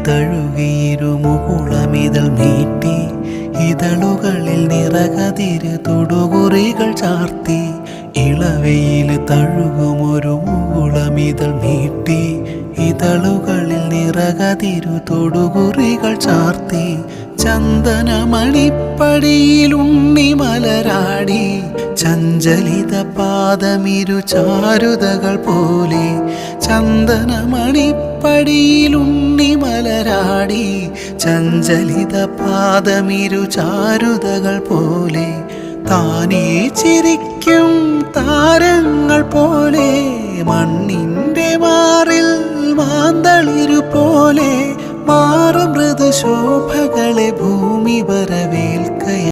തഴുകിയിരുമുകുളമിതൾ നീട്ടി ഇതളുകളിൽ നിറകതിര് തൊടുകുറികൾ ചാർത്തി ഇളവയിൽ തഴുകുമൊരു മുകുളമിതൾ നീട്ടി ഇതളുകളിൽ നിറകതിരു തൊടുകുറികൾ ചാർത്തി ചന്ദനമണിപ്പടിയിൽ ഉണ്ണിമലരാടി ചഞ്ചലിത പാദമിരു ചാരുതകൾ പോലെ ചന്ദനമണിപ്പടിയിൽ ഉണ്ണിമലരാടി ചഞ്ചലിത പാദമിരു ചാരുതകൾ പോലെ താനേ ചിരിക്കും താരങ്ങൾ പോലെ മണ്ണിൻ്റെ മാറിൽ മാന്തളിരു പോലെ മാറും മൃദുശോഭകളെ ഭൂമി വരവേൽ